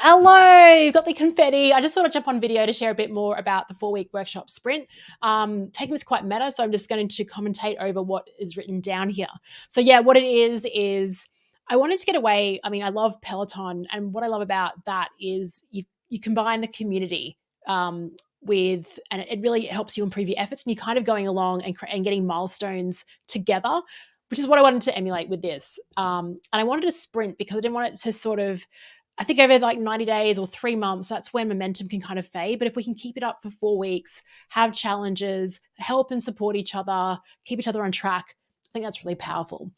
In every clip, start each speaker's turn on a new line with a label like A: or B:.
A: Hello, you've got the confetti. I just thought I'd jump on video to share a bit more about the 4-week workshop sprint. Taking this quite meta, so I'm just going to commentate over what is written down here. So yeah, what it is I wanted to get away. I mean, I love Peloton, and what I love about that is you combine the community with, and it really helps you improve your efforts, and you're kind of going along and getting milestones together, which is what I wanted to emulate with this. And I wanted a sprint because I didn't want it to sort of, I think over like 90 days or 3 months, that's when momentum can kind of fade. But if we can keep it up for 4 weeks, have challenges, help and support each other, keep each other on track, I think that's really powerful.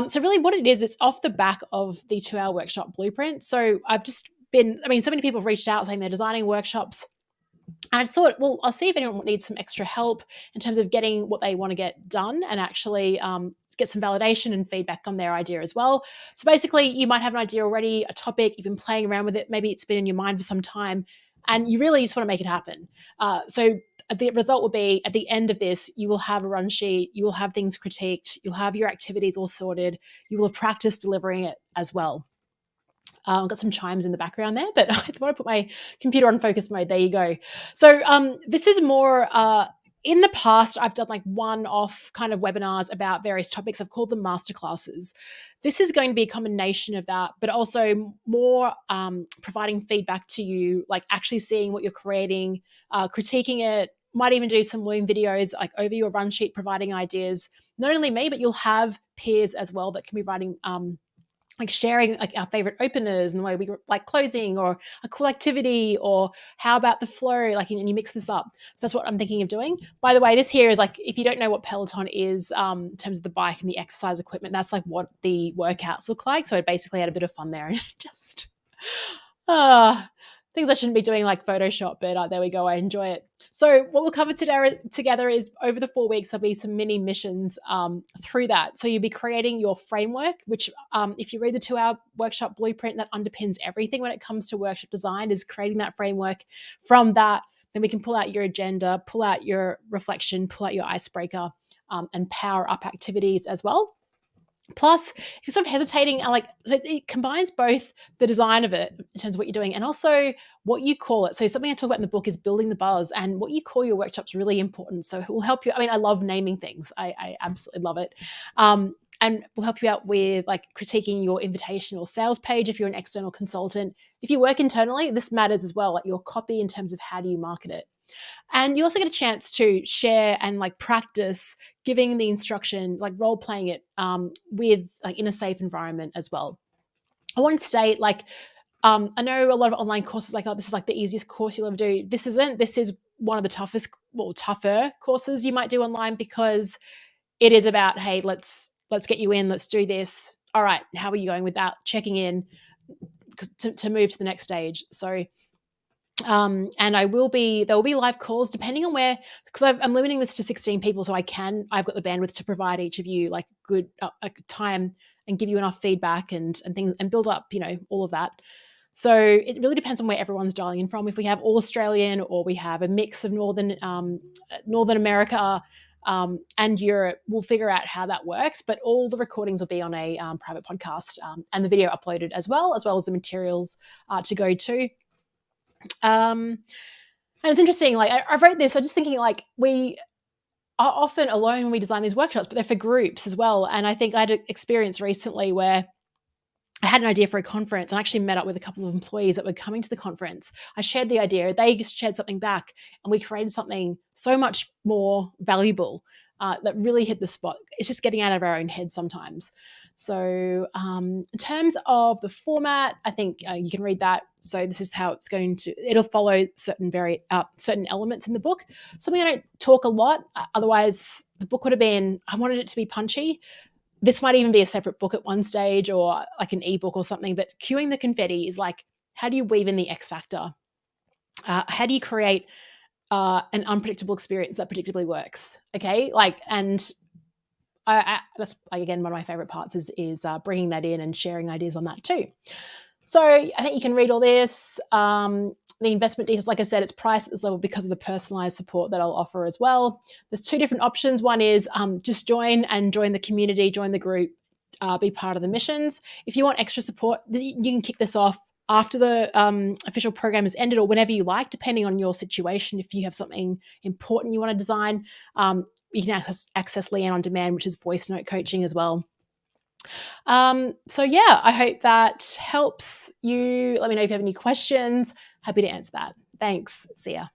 A: So really what it is, it's off the back of the 2-hour workshop blueprint. So I've just been, so many people have reached out saying they're designing workshops. And I thought, well, I'll see if anyone needs some extra help in terms of getting what they want to get done and actually get some validation and feedback on their idea as well. So basically, you might have an idea already, a topic, you've been playing around with it, maybe it's been in your mind for some time, and you really just want to make it happen. So the result will be at the end of this, you will have a run sheet, you will have things critiqued, you'll have your activities all sorted, you will have practiced delivering it as well. I've got some chimes in the background there, but I want to put my computer on focus mode. There you go. So this is more, in the past, I've done like one-off kind of webinars about various topics. I've called them masterclasses. This is going to be a combination of that, but also more providing feedback to you, like actually seeing what you're creating, critiquing it, might even do some Loom videos like over your run sheet, providing ideas. Not only me, but you'll have peers as well that can be writing like sharing like our favorite openers and the way we like closing, or a cool activity, or how about the flow, like, and you mix this up. So that's what I'm thinking of doing. By the way, this here is like, if you don't know what Peloton is, in terms of the bike and the exercise equipment, that's like what the workouts look like. So I basically had a bit of fun there and just things I shouldn't be doing like Photoshop, but there we go. I enjoy it. So what we'll cover together is over the 4 weeks, there'll be some mini missions through that. So you'll be creating your framework, which if you read the 2-hour workshop blueprint, that underpins everything when it comes to workshop design, is creating that framework. From that, then we can pull out your agenda, pull out your reflection, pull out your icebreaker, and power up activities as well. Plus, if you're sort of hesitating, like, so it combines both the design of it in terms of what you're doing and also what you call it. So something I talk about in the book is building the buzz, and what you call your workshop's really important. So it will help you. I mean, I love naming things. I absolutely love it. And will help you out with like critiquing your invitation or sales page if you're an external consultant. If you work internally, this matters as well, like your copy in terms of how do you market it. And you also get a chance to share and like practice giving the instruction, like role playing it with like in a safe environment as well. I want to state, like, I know a lot of online courses like, oh, this is like the easiest course you'll ever do. This isn't. This is one of the tougher courses you might do online, because it is about, hey, let's get you in, let's do this. All right, how are you going with that? Checking in to move to the next stage. So and there will be live calls depending on where, because I'm limiting this to 16 people, so I've got the bandwidth to provide each of you like good time and give you enough feedback and things and build up, all of that. So it really depends on where everyone's dialing in from. If we have all Australian, or we have a mix of Northern America and Europe, we'll figure out how that works. But all the recordings will be on a private podcast, and the video uploaded as well as the materials to go to. And it's interesting, like I wrote this, I'm just thinking like we are often alone when we design these workshops, but they're for groups as well. And I think I had an experience recently where I had an idea for a conference and I actually met up with a couple of employees that were coming to the conference. I shared the idea, they shared something back, and we created something so much more valuable that really hit the spot. It's just getting out of our own head sometimes. So in terms of the format, I think you can read that. So this is how it'll follow certain elements in the book. Something I don't talk a lot. Otherwise, the book would have been, I wanted it to be punchy. This might even be a separate book at one stage, or like an ebook or something. But cueing the confetti is like, how do you weave in the X factor? How do you create an unpredictable experience that predictably works? Okay, and that's again one of my favorite parts is bringing that in and sharing ideas on that too. So I think you can read all this. The investment details, like I said, it's priced at this level because of the personalized support that I'll offer as well. There's 2 different options. One is just join the community, join the group, be part of the missions. If you want extra support, you can kick this off after the official program is ended, or whenever you like, depending on your situation. If you have something important you want to design, you can access Leanne on Demand, which is voice note coaching as well. So yeah, I hope that helps you. Let me know if you have any questions. Happy to answer that. Thanks. See ya.